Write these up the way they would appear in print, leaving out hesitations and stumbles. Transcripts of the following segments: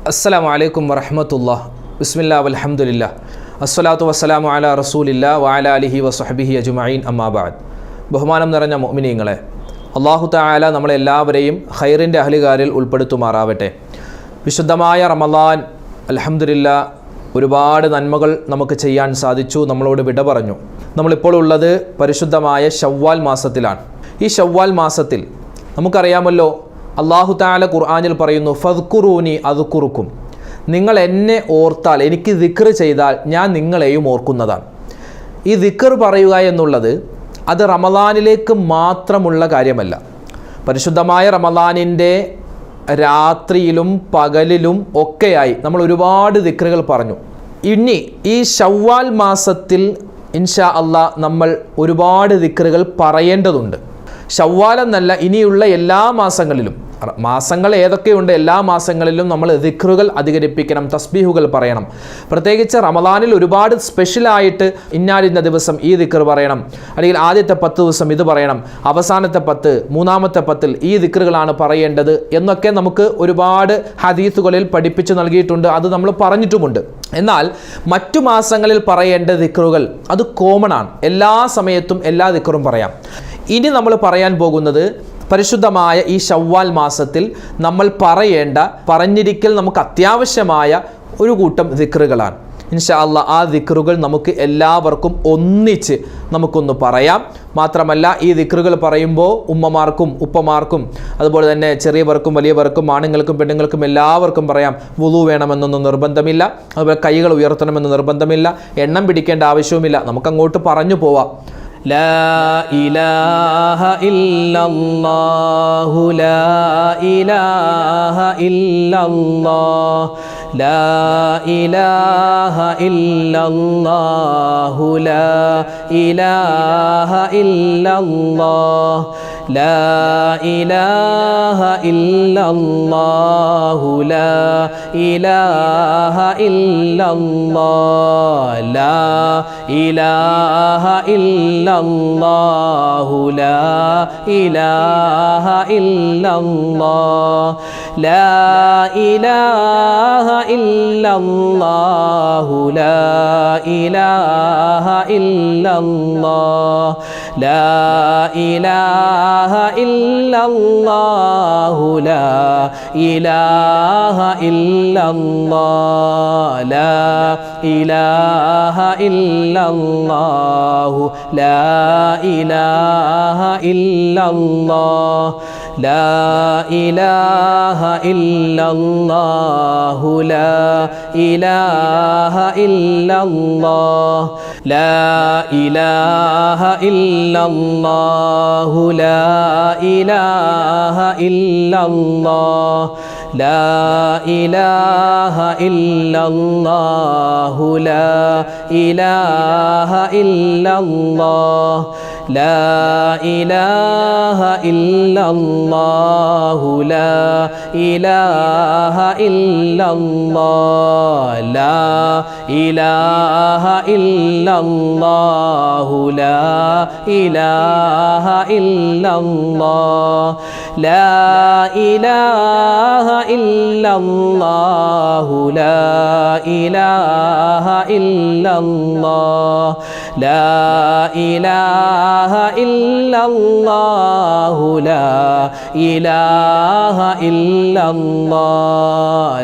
അസ്സലാമു അലൈക്കും വറഹ്മത്തുള്ളാഹി. ബിസ്മില്ലാഹി വൽഹംദുലില്ലാഹ് അസ്സലാത്തു വസ്സലാമു അലാ റസൂലില്ലാഹി വഅലാ ആലിഹി വസ്വഹ്ബിഹി അജ്മഈൻ അമ്മാ ബഅദ്. ബഹുമാനം നിറഞ്ഞ മുഅ്മിനീങ്ങളെ, അല്ലാഹു തആല നമ്മളെല്ലാവരെയും ഖൈറിൻ്റെ അഹ്ലുകാരിൽ ഉൾപ്പെടുത്തുമാറാവട്ടെ. വിശുദ്ധമായ റമളാൻ അൽഹംദുലില്ലാഹ് ഒരുപാട് നന്മകൾ നമുക്ക് ചെയ്യാൻ സാധിച്ചു. നമ്മളോട് വിട പറഞ്ഞു. നമ്മളിപ്പോൾ ഉള്ളത് പരിശുദ്ധമായ ശവ്വാൽ മാസത്തിലാണ്. ഈ ശവ്വാൽ മാസത്തിൽ നമുക്കറിയാമല്ലോ, അല്ലാഹു തആല ഖുർആനിൽ പറയുന്നു, ഫദ്കുറൂനി അദ്കുറുക്കും, നിങ്ങൾ എന്നെ ഓർത്താൽ, എനിക്ക് ദിക്ർ ചെയ്താൽ ഞാൻ നിങ്ങളെയും ഓർക്കുന്നതാണ്. ഈ ദിക്ർ പറയുക എന്നുള്ളത് അത് റമളാനിലേക്ക് മാത്രമുള്ള കാര്യമല്ല. പരിശുദ്ധമായ റമളാനിൻ്റെ രാത്രിയിലും പകലിലും ഒക്കെയായി നമ്മൾ ഒരുപാട് ദിക്റുകൾ പറഞ്ഞു. ഇനി ഈ ശവ്വാൽ മാസത്തിൽ ഇൻഷാ അല്ലാഹ് നമ്മൾ ഒരുപാട് ദിക്റുകൾ പറയേണ്ടതുണ്ട്. ശവ്വാൽ എന്നല്ല, ഇനിയുള്ള എല്ലാ മാസങ്ങളിലും, മാസങ്ങൾ ഏതൊക്കെയുണ്ട്, എല്ലാ മാസങ്ങളിലും നമ്മൾ ദിക്റുകൾ അധികരിപ്പിക്കണം, തസ്ബീഹുകൾ പറയണം. പ്രത്യേകിച്ച് റമളാനിൽ ഒരുപാട് സ്പെഷ്യലായിട്ട് ഇന്നാലിന്ന ദിവസം ഈ ദിക്ർ പറയണം, അല്ലെങ്കിൽ ആദ്യത്തെ 10 ദിവസം ഇത് പറയണം, അവസാനത്തെ 10, മൂന്നാമത്തെ 10 ഈ ദിക്റുകളാണ് പറയേണ്ടത് എന്നൊക്കെ നമുക്ക് ഒരുപാട് ഹദീസുകളിൽ പഠിപ്പിച്ചു നൽകിയിട്ടുണ്ട്. അത് നമ്മൾ പറഞ്ഞിട്ടുമുണ്ട്. എന്നാൽ മറ്റു മാസങ്ങളിൽ പറയേണ്ട ദിക്റുകൾ അത് കോമൺ ആണ്. എല്ലാ സമയത്തും എല്ലാ ദിക്റും പറയാം. ഇനി നമ്മൾ പറയാൻ പോകുന്നത് പരിശുദ്ധമായ ഈ ശവ്വാൽ മാസത്തിൽ നമ്മൾ പറഞ്ഞിരിക്കൽ നമുക്ക് അത്യാവശ്യമായ ഒരു കൂട്ടം ദിക്റുകളാണ്. ഇൻഷാ അല്ലാഹ് ആ ദിക്റുകൾ നമുക്ക് എല്ലാവർക്കും ഒന്നിച്ച് നമുക്കൊന്ന് പറയാം. മാത്രമല്ല, ഈ ദിക്റുകൾ പറയുമ്പോൾ ഉമ്മമാർക്കും ഉപ്പമാർക്കും അതുപോലെ തന്നെ ചെറിയവർക്കും വലിയവർക്കും ആണുങ്ങൾക്കും പെണ്ണുങ്ങൾക്കും എല്ലാവർക്കും പറയാം. വുളു വേണമെന്നൊന്നും നിർബന്ധമില്ല, അതുപോലെ കൈകൾ ഉയർത്തണമെന്ന് നിർബന്ധമില്ല, എണ്ണം പിടിക്കേണ്ട ആവശ്യവുമില്ല. നമുക്കങ്ങോട്ട് പറഞ്ഞു പോവാം. ലാ ഇലാഹ ഇല്ലല്ലാഹു ലാ ഇലാഹ ഇല്ലല്ലാഹ് ലാ ഇലാഹ ഇല്ലല്ലാഹു ലാ ഇലാഹ ഇല്ലല്ലാഹ് ലാ ഇലാഹ ഇല്ലല്ലാഹു ലാ ഇലാഹ ഇല്ലല്ലാഹ് ലാ ഇലാഹ ഇല്ലല്ലാഹു ലാ ഇലാഹ ഇല്ലല്ലാഹ് ലാ ഇലാഹ ഇല്ലല്ലാഹു ലാ ഇലാഹ ഇല്ലല്ലാഹ് ലാ ഇലാഹ ഇല്ലല്ലാഹു ലാ ഇലാഹ ഇല്ലല്ലാഹ് ലാ ഇലാഹ ഇല്ലല്ലാഹു ലാ ഇലാഹ ഇല്ലല്ലാഹ് ലാ ഇലാഹ ഇല്ലല്ലാഹു ലാ ഇലാഹ ഇല്ലല്ലാഹ് ലാ ഇലാഹ ഇല്ലല്ലാഹു ലാ ഇലാഹ ഇല്ലല്ലാഹ് ലാ ഇലാഹ ഇല്ലല്ലാഹു ലാ ഇലാഹ ഇല്ലല്ലാഹ് ലാ ഇലാഹ ഇല്ലല്ലാഹു ലാ ഇലാഹ ഇല്ലല്ലാഹ് ലാ ഇലാഹ ഇല്ലല്ലാഹു ലാ ഇലാഹ ഇല്ലല്ലാഹ് ലാ ഇലാഹ ഇല്ലല്ലാഹു ലാ ഇലാഹ ഇല്ലല്ലാഹ് ലാ ഇലാഹ ഇല്ലല്ലാഹു ലാ ഇലാഹ ഇല്ലല്ലാഹ്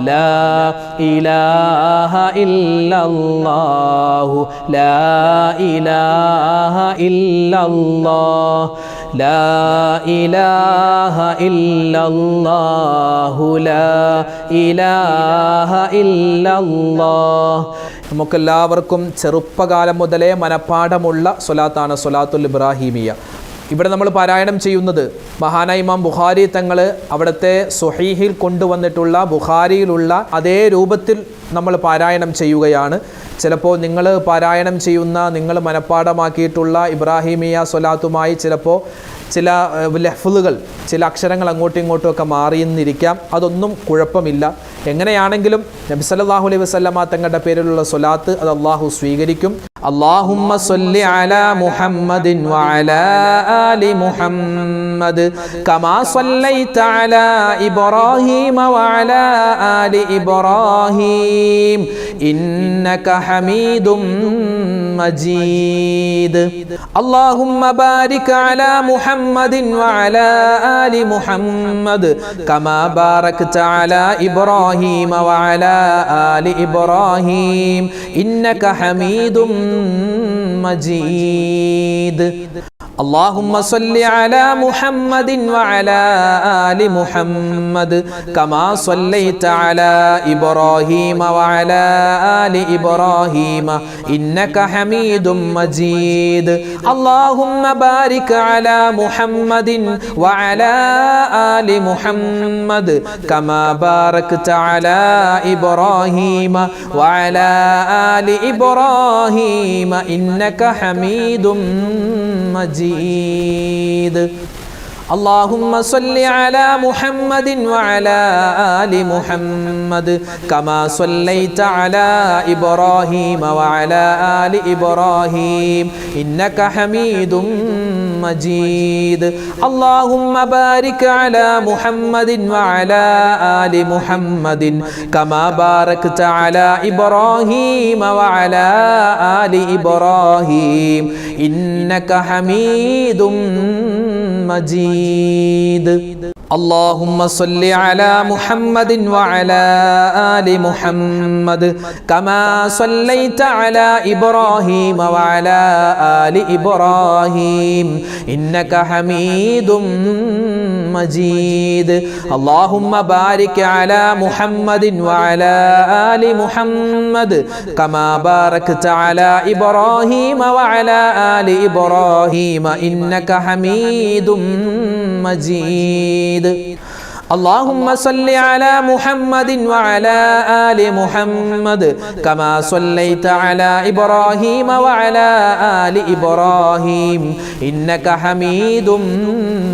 ലാ ഇലാഹ ഇല്ലല്ലാഹു ലാ ഇലാഹ ഇല്ലല്ലാഹ് ലാ ഇലാഹ ഇല്ലല്ലാഹു ലാ ഇലാഹ ഇല്ലല്ലാഹ്. നമുക്കെല്ലാവർക്കും ചെറുപ്പകാലം മുതലേ മനഃപ്പാഠമുള്ള സ്വലാത്താണ് സ്വലാത്തുൽ ഇബ്രാഹിമിയ. ഇവിടെ നമ്മൾ പാരായണം ചെയ്യുന്നത് മഹാനായ ഇമാം ബുഖാരി തങ്ങൾ അവിടുത്തെ സ്വഹീഹിൽ കൊണ്ടുവന്നിട്ടുള്ള ബുഖാരിയിലുള്ള അതേ രൂപത്തിൽ നമ്മൾ പാരായണം ചെയ്യുകയാണ്. ചിലപ്പോൾ നിങ്ങൾ പാരായണം ചെയ്യുന്ന, നിങ്ങൾ മനഃപ്പാഠമാക്കിയിട്ടുള്ള ഇബ്രാഹിമിയ സ്വലാത്തുമായി ചിലപ്പോൾ ചില ലഫ്ളുകൾ, ചില അക്ഷരങ്ങൾ അങ്ങോട്ടും ഇങ്ങോട്ടും ഒക്കെ മാറിയെന്നിരിക്കാം. അതൊന്നും കുഴപ്പമില്ല. എങ്ങനെയാണെങ്കിലും നബി സല്ലല്ലാഹു അലൈഹി വസല്ലമ തങ്ങളുടെ പേരിലുള്ള സ്വലാത്ത് അത് അള്ളാഹു സ്വീകരിക്കും. اللهم صل على محمد وعلى آل محمد كما صليت على إبراهيم وعلى آل إبراهيم إنك حميد مجيد اللهم بارك على محمد وعلى آل محمد كما باركت على إبراهيم وعلى آل إبراهيم إنك حميد مجيد اللهم صل على محمد وعلى آل محمد كما صليت على إبراهيم وعلى آل إبراهيم إنك حميد مجيد اللهم بارك على محمد وعلى آل محمد كما باركت على إبراهيم وعلى آل إبراهيم إنك حميد مجيد اللهم صل على محمد وعلى آل محمد كما صليت على إبراهيم وعلى آل إبراهيم إنك حميد مجيد اللهم بارك على محمد وعلى آل محمد كما باركت على إبراهيم وعلى آل إبراهيم إنك حميد مجيد اللهم صل على محمد وعلى آل محمد كما صليت على إبراهيم وعلى آل إبراهيم إنك حميد مجيد اللهم بارك على محمد وعلى آل محمد كما باركت على إبراهيم وعلى آل إبراهيم إنك حميد مجيد اللهم صل على محمد وعلى آل محمد كما صليت على إبراهيم وعلى آل إبراهيم إنك حميد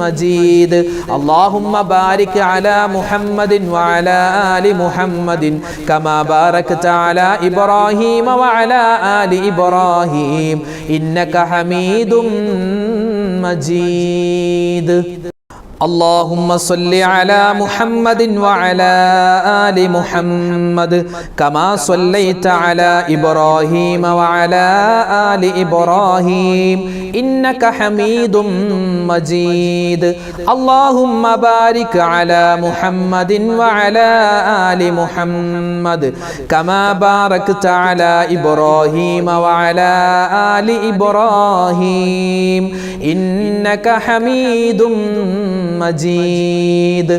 مجيد اللهم بارك على محمد وعلى آل محمد كما باركت على إبراهيم وعلى آل إبراهيم إنك حميد مجيد اللهم صل على محمد وعلى آل محمد كما صليت على إبراهيم وعلى آل إبراهيم إنك حميد مجيد اللهم بارك على محمد وعلى آل محمد كما باركت على إبراهيم وعلى آل إبراهيم إنك حميد മജീദ്.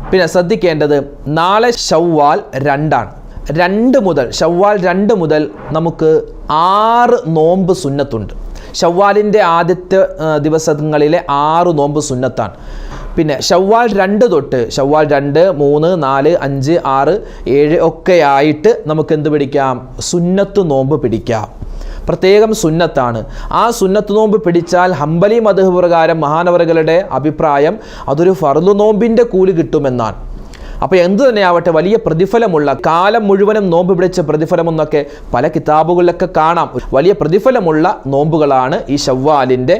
പിന്നെ ശ്രദ്ധിക്കേണ്ടത്, നാളെ ഷവ്വാൽ 2 ഷവ്വാൽ 2 മുതൽ നമുക്ക് 6 നോമ്പ് സുന്നത്തുണ്ട്. ഷവ്വാലിൻ്റെ ആദ്യത്തെ ദിവസങ്ങളിലെ 6 നോമ്പ് സുന്നത്താണ്. പിന്നെ ഷവ്വാൽ 2 തൊട്ട് ഷവ്വാൽ 2, 3, 4, 5, 6, 7 ഒക്കെ ആയിട്ട് നമുക്ക് എന്ത് പിടിക്കാം? സുന്നത്ത് നോമ്പ് പിടിക്കാം. പ്രത്യേകം സുന്നത്താണ്. ആ സുന്നത്ത് നോമ്പ് പിടിച്ചാൽ ഹംബലി മദ്ഹബ് പ്രകാരം മഹാനവറുകളുടെ അഭിപ്രായം അതൊരു ഫർള് നോമ്പിൻ്റെ കൂലി കിട്ടുമെന്നാണ്. അപ്പോൾ എന്തു തന്നെയാവട്ടെ, വലിയ പ്രതിഫലമുള്ള, കാലം മുഴുവനും നോമ്പ് പിടിച്ച പ്രതിഫലമെന്നൊക്കെ പല കിതാബുകളിലൊക്കെ കാണാം. വലിയ പ്രതിഫലമുള്ള നോമ്പുകളാണ് ഈ ഷവ്വാലിൻ്റെ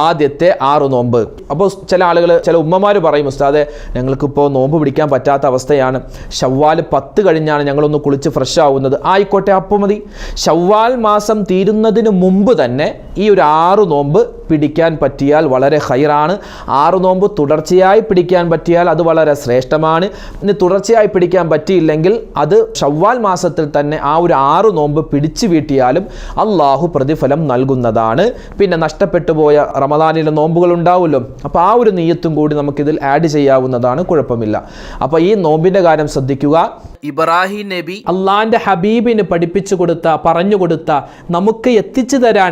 ആദ്യത്തെ 6 നോമ്പ്. അപ്പോൾ ചില ആളുകൾ, ചില ഉമ്മമാർ പറയും, ഉസ്താദെ ഞങ്ങൾക്കിപ്പോൾ നോമ്പ് പിടിക്കാൻ പറ്റാത്ത അവസ്ഥയാണ്, ഷവ്വാൽ 10 കഴിഞ്ഞാണ് ഞങ്ങളൊന്ന് കുളിച്ച് ഫ്രഷ് ആവുന്നത്. ആയിക്കോട്ടെ, അപ്പോൾ മതി. ഷവ്വാൽ മാസം തീരുന്നതിന് മുമ്പ് തന്നെ ഈ ഒരു 6 നോമ്പ് പിടിക്കാൻ പറ്റിയാൽ വളരെ ഹൈറാണ്. 6 നോമ്പ് തുടർച്ചയായി പിടിക്കാൻ പറ്റിയാൽ അത് വളരെ ശ്രേഷ്ഠമാണ്. ഇനി തുടർച്ചയായി പിടിക്കാൻ പറ്റിയില്ലെങ്കിൽ അത് ഷവ്വാൽ മാസത്തിൽ തന്നെ ആ ഒരു 6 നോമ്പ് പിടിച്ചു വീട്ടിയാലും അള്ളാഹു പ്രതിഫലം നൽകുന്നതാണ്. പിന്നെ നഷ്ടപ്പെട്ടു പോയ റമദാനിലെ നോമ്പുകൾ ഉണ്ടാവുമല്ലോ, അപ്പോൾ ആ ഒരു നിയ്യത്തും കൂടി നമുക്കിതിൽ ആഡ് ചെയ്യാവുന്നതാണ്, കുഴപ്പമില്ല. അപ്പോൾ ഈ നോമ്പിൻ്റെ കാര്യം ശ്രദ്ധിക്കുക. ഇബ്രാഹിം നബി അള്ളാഹിൻ്റെ ഹബീബിന് പഠിപ്പിച്ചു കൊടുത്ത, പറഞ്ഞു കൊടുത്ത, നമുക്ക് എത്തിച്ചു തരാൻ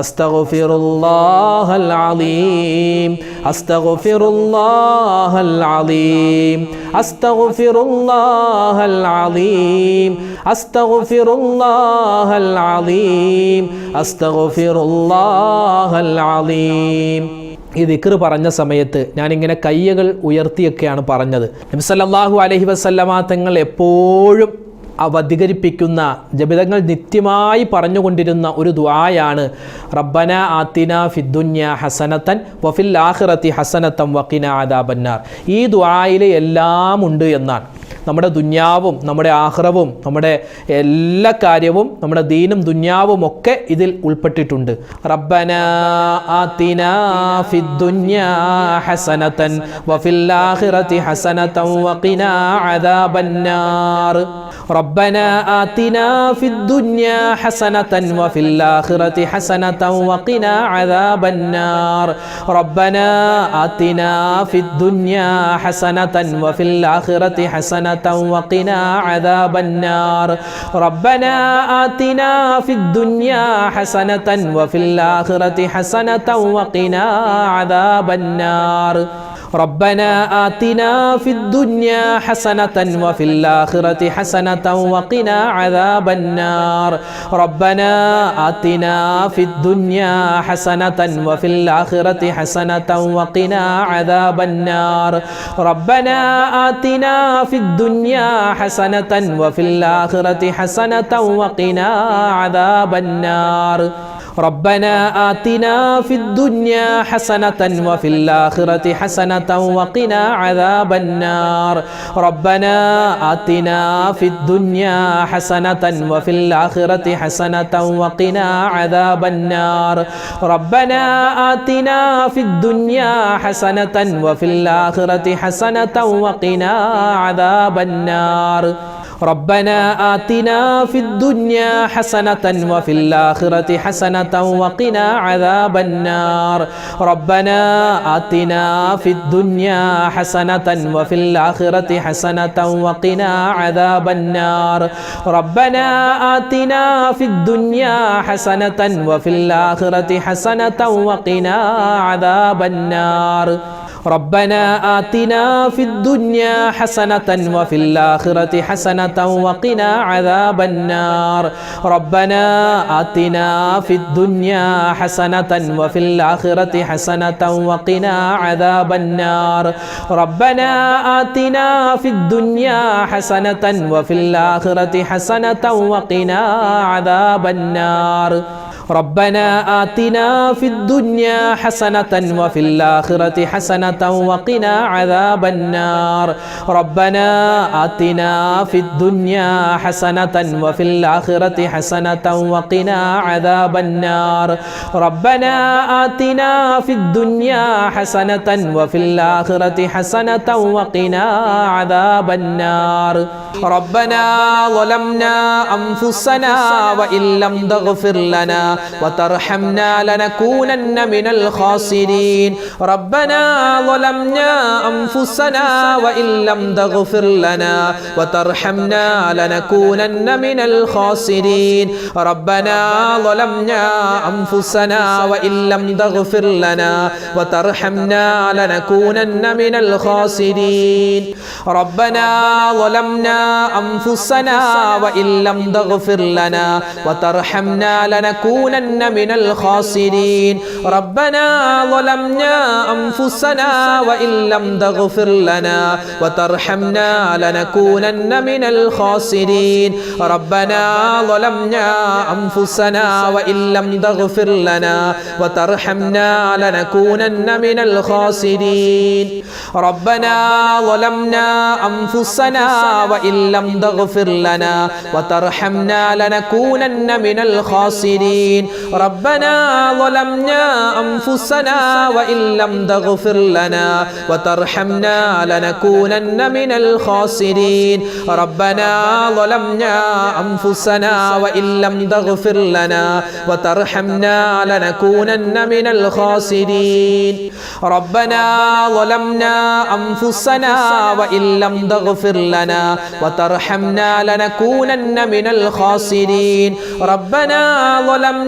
അസ്തഗ്ഫിറുല്ലാഹൽ അലീം അസ്തഗ്ഫിറുല്ലാഹൽ അലീം അസ്തഗ്ഫിറുല്ലാഹൽ അലീം അസ്തഗ്ഫിറുല്ലാഹൽ അലീം അസ്തഗ്ഫിറുല്ലാഹൽ അലീം. ഈ ദിക്ർ പറഞ്ഞ സമയത്ത് ഞാനിങ്ങനെ കയ്യകൾ ഉയർത്തിയൊക്കെയാണ് പറഞ്ഞത്. നബി സല്ലല്ലാഹു അലൈഹി വസല്ലമ തങ്ങൾ എപ്പോഴും അധികരിപ്പിക്കുന്ന ജപിതങ്ങൾ നിത്യമായി പറഞ്ഞുകൊണ്ടിരുന്ന ഒരു ദുആയാണ് റബ്ബന ആതിനാ ഫിദ്ദുന്യാ ഹസനതൻ വഫിൽ ആഖിറതി ഹസനതൻ വഖിനാ അദാബന്നാർ. ഈ ദുആയിൽ എല്ലാം ഉണ്ട് എന്നാണ്. നമ്മുടെ ദുന്യാവും നമ്മുടെ ആഖിറവും നമ്മുടെ എല്ലാ കാര്യവും നമ്മുടെ ദീനും ദുന്യാവും ഒക്കെ ഇതിൽ ഉൾപ്പെട്ടിട്ടുണ്ട്. റബ്ബന ആതിനാ ഫിദ്ദുന്യാ ഹസനതൻ വഫിൽ ആഖിറതി ഹസനതൻ വഖിനാ അദാബന്നാർ. ربنا آتنا في الدنيا حسنة وفي الآخرة حسنة وقنا عذاب النار. ربنا آتنا في الدنيا حسنة وفي الآخرة حسنة وقنا عذاب النار. ربنا آتنا في الدنيا حسنة وفي الآخرة حسنة وقنا عذاب النار. ربنا آتنا في الدنيا حسنة وفي الآخرة حسنة وقنا عذاب النار. ربنا آتنا في الدنيا حسنة وفي الآخرة حسنة وقنا عذاب النار. ربنا آتنا في الدنيا حسنة وفي الآخرة حسنة وقنا عذاب النار. ربنا آتنا في الدنيا حسنة وفي الآخرة حسنة وقنا عذاب النار. ربنا آتنا في الدنيا حسنة وفي الآخرة حسنة وقنا عذاب النار. ربنا آتنا في الدنيا حسنة وفي الآخرة حسنة وقنا عذاب النار. ربنا آتنا في الدنيا حسنة وفي الآخرة حسنة وقنا عذاب النار. ربنا آتنا في الدنيا حسنة وفي الآخرة حسنة وقنا عذاب النار. ربنا آتنا في الدنيا حسنة وفي الآخرة حسنة وقنا عذاب النار. ربنا آتنا في الدنيا حسنة وفي الآخرة حسنة وقنا عذاب النار. ربنا آتنا في الدنيا حسنة وفي الآخرة حسنة وقنا عذاب النار. ربنا آتنا في الدنيا حسنة وفي الآخرة حسنة وقنا عذاب النار. ربنا آتنا في الدنيا حسنة وفي الآخرة حسنة وقنا عذاب النار. ربنا آتنا في الدنيا حسنة وفي الآخرة حسنة وقنا عذاب النار. ربنا آتنا في الدنيا حسنة وفي الآخرة حسنة وقنا عذاب النار. ربنا ظلمنا أنفسنا وإن لم تغفر لنا وترحمنا لنكونن من الخاسرين. ربنا ظلمنا أنفسنا وإن لم تغفر لنا وترحمنا لنكونن من الخاسرين. ربنا ظلمنا أنفسنا وإن لم تغفر لنا وترحمنا لنكونن من الخاسرين. ربنا ظلمنا أنفسنا وإن لم تغفر لنا وترحمنا لنكونن من الخاسرين. ربنا ظلمنا أنفسنا وإن لم تغفر لنا وترحمنا لنكونن من الخاسرين. ربنا ظلمنا أنفسنا وإن لم تغفر لنا وترحمنا لنكونن من الخاسرين. ربنا ظلمنا أنفسنا وإن لم تغفر لنا وترحمنا لنكونن من الخاسرين. ربنا ظلمنا أنفسنا وإن لم تغفر لنا وترحمنا لنكونن من الخاسرين. ربنا ظلمنا أنفسنا وإن لم تغفر لنا وترحمنا لنكونن من الخاسرين. ربنا ظلمنا أنفسنا وإن لم تغفر لنا وترحمنا لنكونن من الخاسرين. ربنا ظلمنا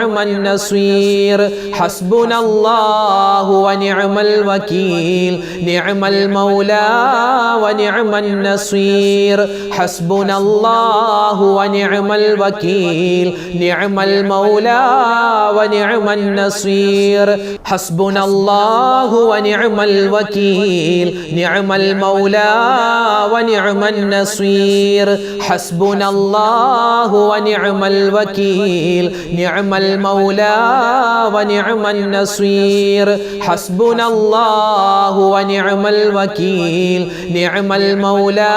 ونعم النصير حسبنا الله ونعم الوكيل نعم المولى ونعم النصير حسبنا الله ونعم الوكيل نعم المولى ونعم النصير حسبنا الله ونعم الوكيل نعم المولى ونعم النصير حسبنا الله ونعم الوكيل نعم المولى ونعم ونعم النصير حسبنا الله ونعم الوكيل نعم المولى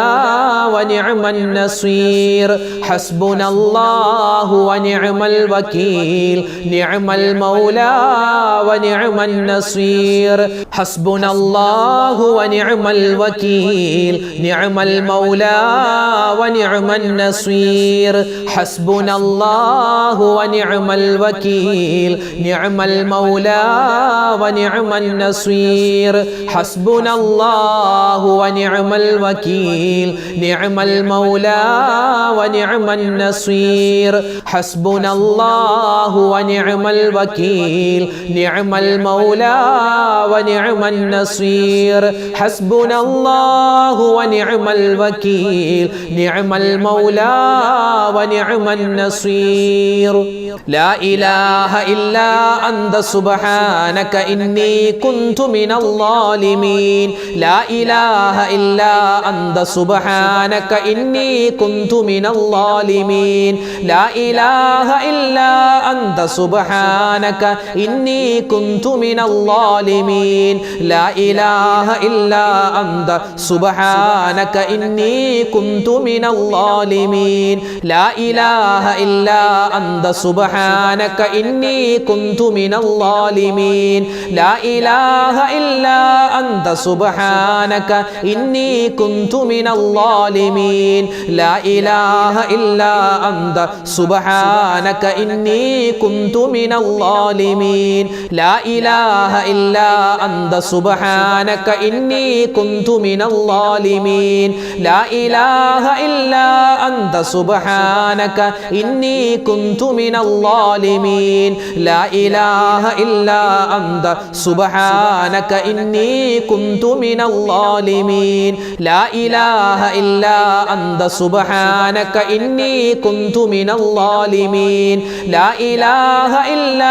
ونعم النصير حسبنا الله ونعم الوكيل نعم المولى ونعم النصير حسبنا الله ونعم الوكيل نعم المولى ونعم النصير حسبنا الله ونعم الوكيل نعم المولى ونعم النصير حسبنا الله ونعم الوكيل نعم المولى ونعم النصير حسبنا الله ونعم الوكيل نعم المولى ونعم النصير حسبنا الله ونعم الوكيل نعم المولى ونعم النصير لا إله إلا أنت سبحانك إني كنت من الظالمين لا إله إلا أنت سبحانك إني كنت من الظالمين لا إله إلا أنت سبحانك إني كنت من الظالمين لا إله إلا أنت سبحانك إني كنت من الظالمين لا إله إلا أنت سبحانك إني كنت من الظالمين لا إله إلا أنت سبحانك إني كنت من الظالمين لا إله إلا أنت سبحانك إني كنت من الظالمين لا إله إلا أنت سبحانك إني كنت من الظالمين لا إله إلا أنت سبحانك إني كنت من الظالمين لا إله إلا أنت سبحانك إني كنت من الظالمين لا إله إلا أنت سبحانك إني كنت من الظالمين لا إله إلا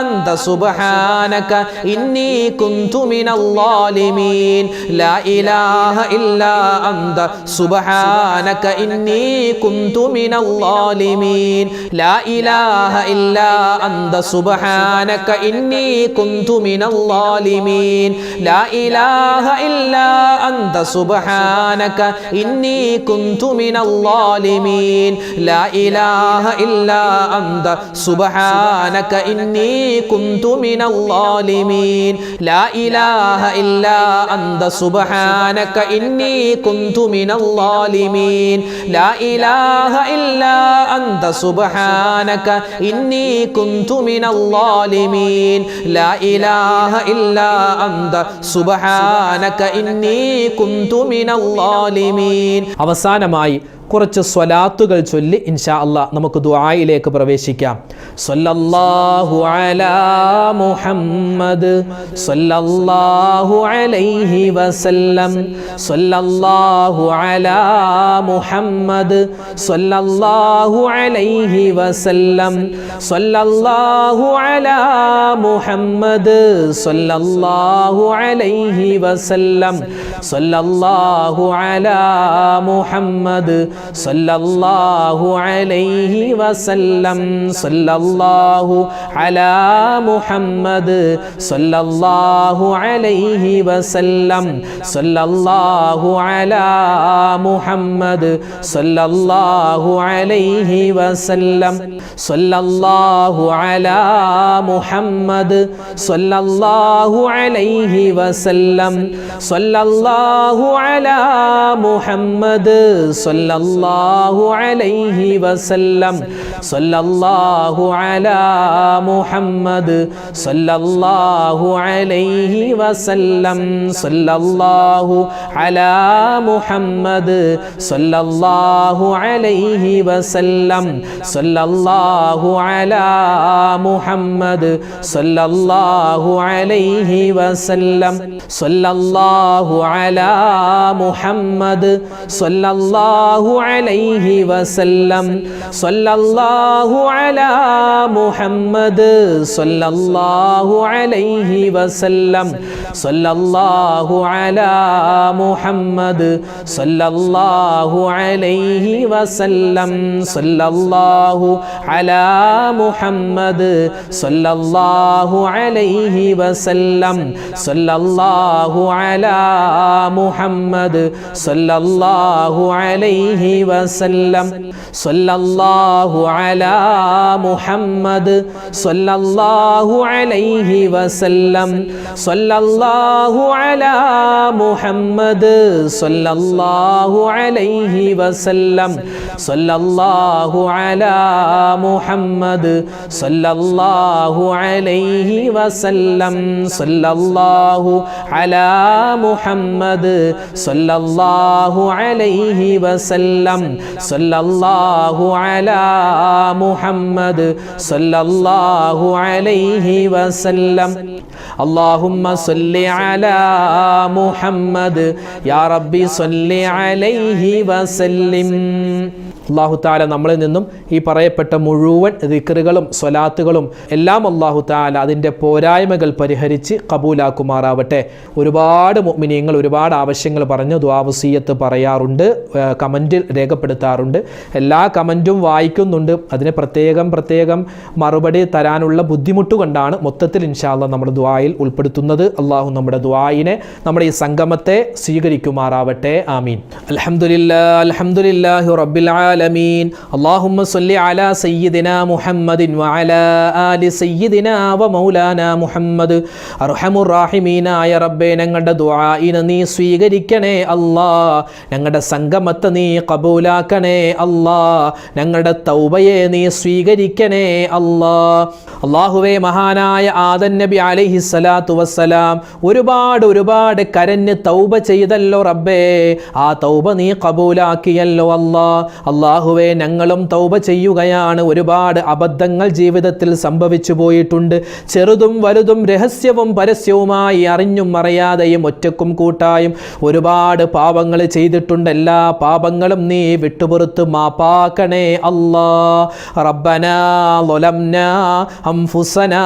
أنت سبحانك إني كنت من الظالمين لا إله إلا أنت سبحانك إني كنت من الظالمين لا إله إلا أنت سبحانك إني كنت من الظالمين لا إله إلا أنت سبحانك إني كنت من الظالمين لا إله إلا أنت سبحانك إني كنت من الظالمين لا إله إلا أنت سبحانك إني كنت من الظالمين لا إله إلا أنت سبحانك إني كنت من الظالمين لا إله إلا أنت سبحانك إني كنت من الظالمين അവസാനമായി കുറച്ച് സ്വലാത്തുകൾ ചൊല്ലി ഇൻഷാ അല്ലാഹ് നമുക്ക് ദുആയിലേക്ക് പ്രവേശിക്കാം. സ്വല്ലല്ലാഹു അലാ മുഹമ്മദ് സ്വല്ലല്ലാഹു അലൈഹി വസല്ലം സ്വല്ലല്ലാഹു അലാ മുഹമ്മദ് സ്വല്ലല്ലാഹു അലൈഹി വസല്ലം സ്വല്ലല്ലാഹു അലാ മുഹമ്മദ് സ്വല്ലല്ലാഹു അലൈഹി വസല്ലം സ്വല്ലല്ലാഹു അലാ മുഹമ്മദ് സല്ലല്ലാഹു അലൈഹി വസല്ലം സല്ലല്ലാഹു അലാ മുഹമ്മദ് സല്ലല്ലാഹു അലൈഹി വസല്ലം സല്ലല്ലാഹു അലാ മുഹമ്മദ് സല്ലല്ലാഹു അലൈഹി വസല്ലം സല്ലല്ലാഹു അലാ മുഹമ്മദ് സല്ലല്ലാഹു അലൈഹി വസല്ലം സല്ലല്ലാഹു അലാ മുഹമ്മദ് സല്ലല്ലാഹു അലൈഹി വസല്ലം സല്ലല്ലാഹു അലാ മുഹമ്മദ് സല്ലല്ലാഹു അലൈഹി വസല്ലം സല്ലല്ലാഹു അലാ മുഹമ്മദ് സല്ലല്ലാഹു അലൈഹി വസല്ലം സല്ലല്ലാഹു അലാ മുഹമ്മദ് സല്ലല്ലാഹു അലൈഹി വസല്ലം സല്ലല്ലാഹു അലാ മുഹമ്മദ് സല്ലല്ലാഹു അലൈഹി വസല്ലം സല്ലല്ലാഹു അലാ മുഹമ്മദ് സല്ലല്ലാഹു അലൈഹി വസല്ലം സല്ലല്ലാഹു അലാ മുഹമ്മദ് സല്ലല്ലാഹു അലൈഹി വസല്ലം സല്ലല്ലാഹു അലാ മുഹമ്മദ് സല്ലല്ലാഹു അലൈഹി വസല്ലം സല്ലല്ലാഹു അലാ മുഹമ്മദ് സല്ലല്ലാഹു അലൈഹി വസല്ലം സല്ലല്ലാഹു അലാ മുഹമ്മദ് സല്ലല്ലാഹു അലൈഹി വസല്ലം സല്ലല്ലാഹു അലാ മുഹമ്മദ് സല്ലല്ലാഹു അലൈഹി വസല്ലം സല്ലല്ലാഹു അലാ മുഹമ്മദ് സല്ലല്ലാഹു അലൈഹി വസല്ലം സല്ലല്ലാഹു അലാ മുഹമ്മദ് സല്ലല്ലാഹു അലൈഹി വസല്ലം സല്ലല്ലാഹു അലാ മുഹമ്മദ് സല്ലല്ലാഹു അലൈഹി വസല്ലം اللهم صل على محمد يا ربي صل عليه وسلم. അല്ലാഹു തആല നമ്മളിൽ നിന്നും ഈ പറയപ്പെട്ട മുഴുവൻ ദിക്റുകളും സ്വലാത്തുകളും എല്ലാം അല്ലാഹു തആല അതിൻ്റെ പോരായ്മകൾ പരിഹരിച്ച് കബൂലാക്കുമാറാവട്ടെ. ഒരുപാട് മുഅ്മിനീങ്ങൾ ഒരുപാട് ആവശ്യങ്ങൾ പറഞ്ഞ് ദുആ വസിയ്യത്ത് പറയാറുണ്ട്, കമൻറ്റിൽ രേഖപ്പെടുത്താറുണ്ട്. എല്ലാ കമൻറ്റും വായിക്കുന്നുണ്ട്. അതിന് പ്രത്യേകം മറുപടി തരാനുള്ള ബുദ്ധിമുട്ട് കൊണ്ടാണ് മൊത്തത്തിൽ ഇൻഷാ അല്ലാഹ് നമ്മുടെ ദുആയിൽ ഉൾപ്പെടുത്തുന്നത്. അല്ലാഹു നമ്മുടെ ദുആയിനെ, നമ്മുടെ ഈ സംഗമത്തെ സ്വീകരിക്കുമാറാവട്ടെ. ആമീൻ. അൽഹംദുലില്ലാഹി റബ്ബിൽ ആലമീൻ. اللهم صل على سيدنا محمد وعلى آل سيدنا ومولانا محمد. അർഹമുർ റഹീമീനായ റബ്ബേ, ഞങ്ങളുടെ ദുആഇനെ നീ സ്വീകരിക്കണേ അല്ലാ. ഞങ്ങളുടെ സംഗമത്തെ നീ കബൂലാക്കണേ അല്ലാ. ഞങ്ങളുടെ തൗബയെ നീ സ്വീകരിക്കണേ അല്ലാ. അല്ലാഹുവേ, മഹാനായ ആദം നബി അലൈഹി സ്വലാത്തു വസ്സലാം ഒരുപാട് കരഞ്ഞ് തൗബ ചെയ്തല്ലോ റബ്ബേ. ആ തൗബ നീ കബൂലാക്കിയല്ലോ അല്ലാ. അല്ലാഹുവേ, ഞങ്ങളും തൗബ ചെയ്യുകയാണ്. ഒരുപാട് അബദ്ധങ്ങൾ ജീവിതത്തിൽ സംഭവിച്ചു പോയിട്ടുണ്ട്. ചെറുതും വലുതും രഹസ്യവും പരസ്യവുമായി അറിഞ്ഞും അറിയാതെയും ഒറ്റക്കും കൂട്ടായും ഒരുപാട് പാപങ്ങൾ ചെയ്തിട്ടുണ്ട്. എല്ലാ പാപങ്ങളും നീ വിട്ടുപുറത്ത് മാപ്പാക്കണേ അല്ലാ. റബ്ബനാ ളലംനാ അൻഫുസനാ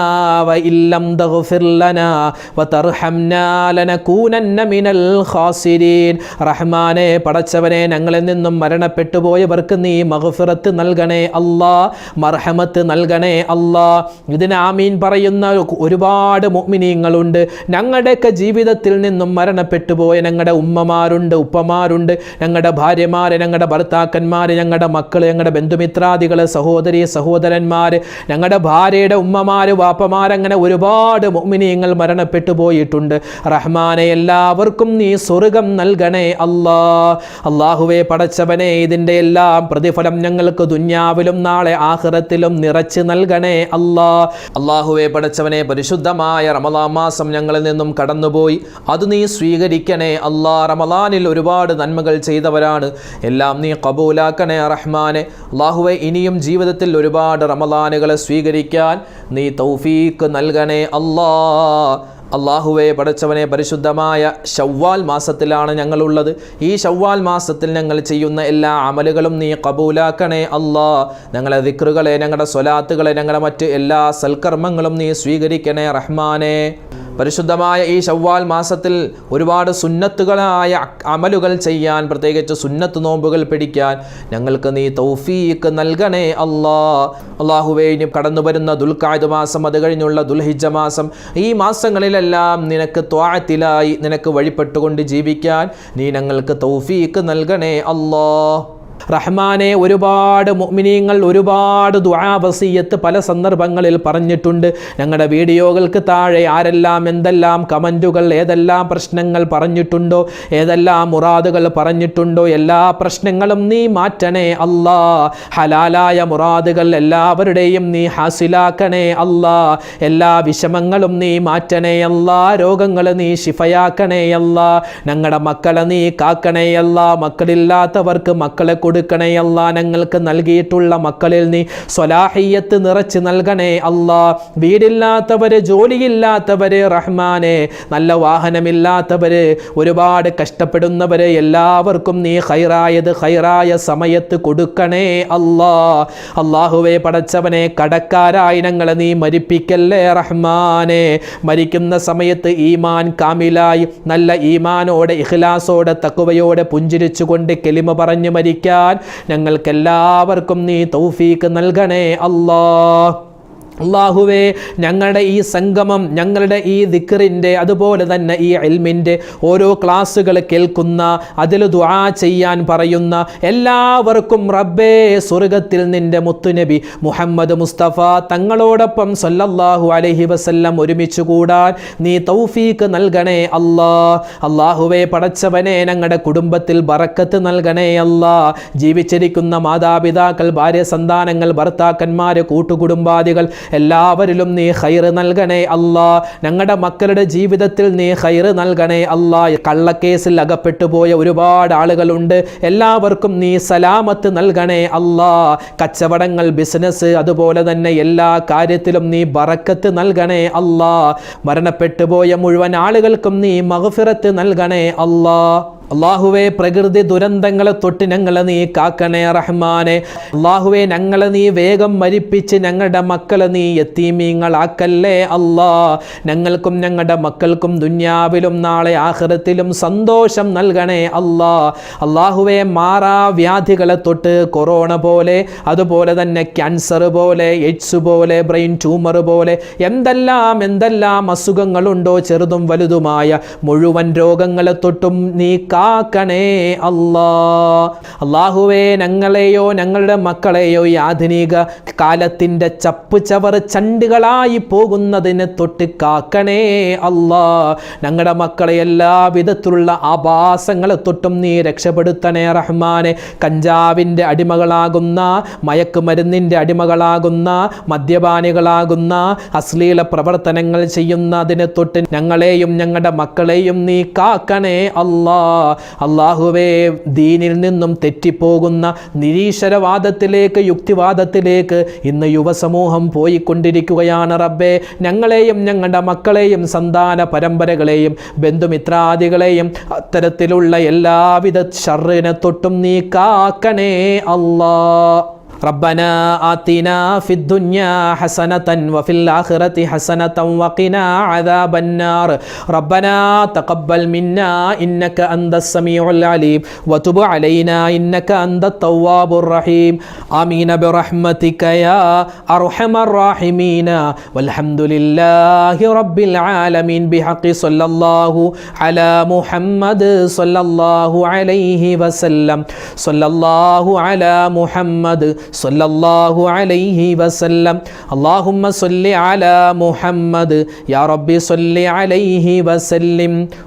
വഇല്ലം തഗ്ഫിർ ലനാ വതർഹംനാ ലനകൂനന്ന മിനൽ ഖാസിരീൻ. റഹ്മാനേ, പടച്ചവനെ, ഞങ്ങളിൽ നിന്നും മരണപ്പെട്ടു പോയവർക്ക് നീ മഗ്ഫിറത്ത് നൽകണേ അല്ലാ, മർഹമത്ത് നൽകണേ അല്ലാ. ഇതിന് ആമീൻ പറയുന്ന ഒരുപാട് മുഅ്മിനീങ്ങളുണ്ട്. ഞങ്ങളുടെയൊക്കെ ജീവിതത്തിൽ നിന്നും മരണപ്പെട്ടു പോയ ഞങ്ങളുടെ ഉമ്മമാരുണ്ട്, ഉപ്പമാരുണ്ട്, ഞങ്ങളുടെ ഭാര്യമാര്, ഞങ്ങളുടെ ഭർത്താക്കന്മാര്, ഞങ്ങളുടെ മക്കള്, ഞങ്ങളുടെ ബന്ധുമിത്രാദികള്, സഹോദരി സഹോദരന്മാര്, ഞങ്ങളുടെ ഭാര്യയുടെ ഉമ്മമാര്, വാപ്പമാര്, അങ്ങനെ ഒരുപാട് മുഅ്മിനീങ്ങൾ മരണപ്പെട്ടു പോയിട്ടുണ്ട്. റഹ്മാനെ, എല്ലാവർക്കും നീ സ്വർഗ്ഗം നൽകണേ അല്ലാ. അല്ലാഹുവേ, പടച്ചവനെ, ഇതിൻ്റെ എല്ലാം പ്രതിഫലം ഞങ്ങൾക്ക് ദുനിയാവിലും നാളെ ആഖിറത്തിലും നിറച്ച് നൽകണേ അല്ലാ. അല്ലാഹുവേ, പടച്ചവനെ, പരിശുദ്ധമായ റമളാൻ മാസം ഞങ്ങളിൽ നിന്നും കടന്നുപോയി. അത് നീ സ്വീകരിക്കണേ അല്ലാ. റമളാനിൽ ഒരുപാട് നന്മകൾ ചെയ്തവരാണ്, എല്ലാം നീ കബൂലാക്കണേ റഹ്മാനെ. അല്ലാഹുവേ, ഇനിയും ജീവിതത്തിൽ ഒരുപാട് റമളാനുകളെ സ്വീകരിക്കാൻ നീ തൗഫീഖ് നൽകണേ അല്ലാ. അല്ലാഹുവേ, പടച്ചവനെ, പരിശുദ്ധമായ ശവ്വാൽ മാസത്തിലാണ് ഞങ്ങളുള്ളത്. ഈ ശവ്വാൽ മാസത്തിൽ ഞങ്ങൾ ചെയ്യുന്ന എല്ലാ അമലുകളും നീ കബൂലാക്കണേ അല്ലാ. ഞങ്ങളുടെ ദിക്റുകളെ, ഞങ്ങളുടെ സ്വലാത്തുകളെ, ഞങ്ങളുടെ മറ്റ് എല്ലാ സൽക്കർമ്മങ്ങളും നീ സ്വീകരിക്കണേ റഹ്മാനെ. പരിശുദ്ധമായ ഈ ശവ്വാൽ മാസത്തിൽ ഒരുപാട് സുന്നത്തുകളായ അമലുകൾ ചെയ്യാൻ, പ്രത്യേകിച്ച് സുന്നത്ത് നോമ്പുകൾ പിടിക്കാൻ ഞങ്ങൾക്ക് നീ തൗഫീഖ് നൽകണേ അല്ലാ. അല്ലാഹുവേ, ഇനി കടന്നു വരുന്ന ദുൽഖഅദ് മാസം, അത് കഴിഞ്ഞുള്ള ദുൽഹിജ്ജ മാസം, ഈ മാസങ്ങളിലെല്ലാം നിനക്ക് ത്വാഅത്തിലായി നിനക്ക് വഴിപ്പെട്ടുകൊണ്ട് ജീവിക്കാൻ നീ ഞങ്ങൾക്ക് തൗഫീഖ് നൽകണേ അല്ലാ. റഹ്മാനെ, ഒരുപാട് മുഅ്മിനീങ്ങൾ ഒരുപാട് ദുആ വസിയ്യത്ത് പല സന്ദർഭങ്ങളിൽ പറഞ്ഞിട്ടുണ്ട്. ഞങ്ങളുടെ വീഡിയോകൾക്ക് താഴെ ആരെല്ലാം എന്തെല്ലാം കമൻറ്റുകൾ, ഏതെല്ലാം പ്രശ്നങ്ങൾ പറഞ്ഞിട്ടുണ്ടോ, ഏതെല്ലാം മുറാദുകൾ പറഞ്ഞിട്ടുണ്ടോ, എല്ലാ പ്രശ്നങ്ങളും നീ മാറ്റണേ അല്ലാ. ഹലാലായ മുറാദുകൾ എല്ലാവരുടെയും നീ ഹാസിലാക്കണേ അല്ലാ. എല്ലാ വിഷമങ്ങളും നീ മാറ്റണേ അല്ലാ. രോഗങ്ങൾ നീ ശിഫയാക്കണേ അല്ലാ. ഞങ്ങളുടെ മക്കളെ നീ കാക്കണേ അല്ലാ. മക്കളില്ലാത്തവർക്ക് മക്കളെ കൊടുക്കണേ അല്ലാ. ഞങ്ങൾക്ക് നൽകിയിട്ടുള്ള മക്കളിൽ നീ സ്വലാഹിയത്ത് നിറച്ച് നൽകണേ അല്ലാ. വീടില്ലാത്തവര്, ജോലിയില്ലാത്തവര് റഹ്മാനെ, നല്ല വാഹനമില്ലാത്തവര്, ഒരുപാട് കഷ്ടപ്പെടുന്നവര് എല്ലാവർക്കും നീ ഖൈറായ സമയത്ത് കൊടുക്കണേ അല്ലാ. അല്ലാഹുവേ പടച്ചവനെ, കടക്കാരായി ഞങ്ങളെ നീ മരിപ്പിക്കല്ലേ റഹ്മാനെ. മരിക്കുന്ന സമയത്ത് ഈമാൻ കാമിലായി നല്ല ഈമാനോടെ ഇഖ്ലാസോടെ തഖ്വയോടെ പുഞ്ചിരിച്ചുകൊണ്ട് കലിമ പറഞ്ഞു മരിക്കാൻ ഞങ്ങൾക്കെല്ലാവർക്കും നീ തൗഫീക്ക് നൽകണേ അല്ലാഹ്. അല്ലാഹുവേ, ഞങ്ങളുടെ ഈ സംഗമം, ഞങ്ങളുടെ ഈ ദിക്റിൻ്റെ, അതുപോലെ തന്നെ ഈ ഇൽമിൻ്റെ ഓരോ ക്ലാസ്സുകൾ കേൾക്കുന്ന, അതിൽ ദുആ ചെയ്യാൻ പറയുന്ന എല്ലാവർക്കും റബ്ബേ സ്വർഗത്തിൽ നിന്റെ മുത്തുനബി മുഹമ്മദ് മുസ്തഫ തങ്ങളോടൊപ്പം സല്ലല്ലാഹു അലൈഹി വസല്ലം ഒരുമിച്ച് കൂടാൻ നീ തൗഫീക്ക് നൽകണേ അല്ലാ. അല്ലാഹുവേ പടച്ചവനെ, ഞങ്ങളുടെ കുടുംബത്തിൽ ബറക്കത്ത് നൽകണേ അല്ലാ. ജീവിച്ചിരിക്കുന്ന മാതാപിതാക്കൾ, ഭാര്യ സന്താനങ്ങൾ, ഭർത്താക്കന്മാർ, കൂട്ടുകുടുംബാദികൾ എല്ലാവരിലും നീ ഖൈർ നൽകണേ അല്ലാ. ഞങ്ങളുടെ മക്കളുടെ ജീവിതത്തിൽ നീ ഖൈർ നൽകണേ അല്ലാ. കള്ളക്കേസിൽ അകപ്പെട്ടു പോയ ഒരുപാട് ആളുകളുണ്ട്, എല്ലാവർക്കും നീ സലാമത്ത് നൽകണേ അല്ലാ. കച്ചവടങ്ങൾ, ബിസിനസ്, അതുപോലെ തന്നെ എല്ലാ കാര്യത്തിലും നീ ബറക്കത്ത് നൽകണേ അല്ലാ. മരണപ്പെട്ടു പോയ മുഴുവൻ ആളുകൾക്കും നീ മഗ്ഫിറത്ത് നൽകണേ അല്ലാ. അല്ലാഹുവേ, പ്രകൃതി ദുരന്തങ്ങളെ തൊട്ട് ഞങ്ങളെ നീ കാക്കണേ റഹ്മാനെ. അല്ലാഹുവേ, ഞങ്ങളെ നീ വേഗം മരിപ്പിച്ച് ഞങ്ങളുടെ മക്കളെ നീ യതീമീങ്ങളാക്കല്ലേ അല്ലാ. ഞങ്ങൾക്കും ഞങ്ങളുടെ മക്കൾക്കും ദുനിയാവിലും നാളെ ആഖിറത്തിലും സന്തോഷം നൽകണേ അല്ലാ. അല്ലാഹുവേ, മാറാവ്യാധികളെ തൊട്ട് കൊറോണ പോലെ, അതുപോലെ തന്നെ ക്യാൻസർ പോലെ, എയ്ഡ്സ് പോലെ, ബ്രെയിൻ ട്യൂമർ പോലെ എന്തെല്ലാം അസുഖങ്ങളുണ്ടോ, ചെറുതും വലുതുമായ മുഴുവൻ രോഗങ്ങളെ തൊട്ടും നീ കാക്കണേ അല്ലാ. അല്ലാഹുവേ, ഞങ്ങളെയോ ഞങ്ങളുടെ മക്കളെയോ ഈ ആധുനിക കാലത്തിൻ്റെ ചപ്പ് ചവർ ചണ്ടുകളായി പോകുന്നതിനെ തൊട്ട് കാക്കണേ അല്ലാ. ഞങ്ങളുടെ മക്കളെ എല്ലാ വിധത്തിലുള്ള ആഭാസങ്ങളെ തൊട്ടും നീ രക്ഷപ്പെടുത്തണേ റഹ്മാനെ. കഞ്ചാവിൻ്റെ അടിമകളാകുന്ന, മയക്കുമരുന്നിൻ്റെ അടിമകളാകുന്ന, മദ്യപാനികളാകുന്ന, അശ്ലീല പ്രവർത്തനങ്ങൾ ചെയ്യുന്നതിനെ തൊട്ട് ഞങ്ങളെയും ഞങ്ങളുടെ മക്കളെയും നീ കാക്കണേ അല്ലാ. അല്ലാഹുവേ, ദീനിൽ നിന്നും തെറ്റിപ്പോകുന്ന നിരീശ്വരവാദത്തിലേക്ക്, യുക്തിവാദത്തിലേക്ക് ഇന്ന് യുവസമൂഹം പോയിക്കൊണ്ടിരിക്കുകയാണ് റബ്ബേ. ഞങ്ങളെയും ഞങ്ങളുടെ മക്കളെയും സന്താന പരമ്പരകളെയും ബന്ധുമിത്രാദികളെയും അത്തരത്തിലുള്ള എല്ലാവിധ ശർറിനെ തൊട്ടും നീ കാക്കണേ അല്ലാ. ربنا آتنا في الدنيا حسنة وفي الآخرة حسنة وقنا عذاب النار. ربنا تقبل منا إنك أنت السميع العليم وتب علينا إنك أنت التواب الرحيم. آمين برحمتك يا أرحم الراحمين. والحمد لله رب العالمين بحق صلى الله على محمد صلى الله عليه وسلم. صلى الله على محمد സല്ലല്ലാഹു അലൈഹി വസല്ലം. അല്ലാഹുമ്മ സ്വല്ലി അലാ മുഹമ്മദ് യാ റബ്ബി സ്വല്ലി അലൈഹി വസല്ലിം.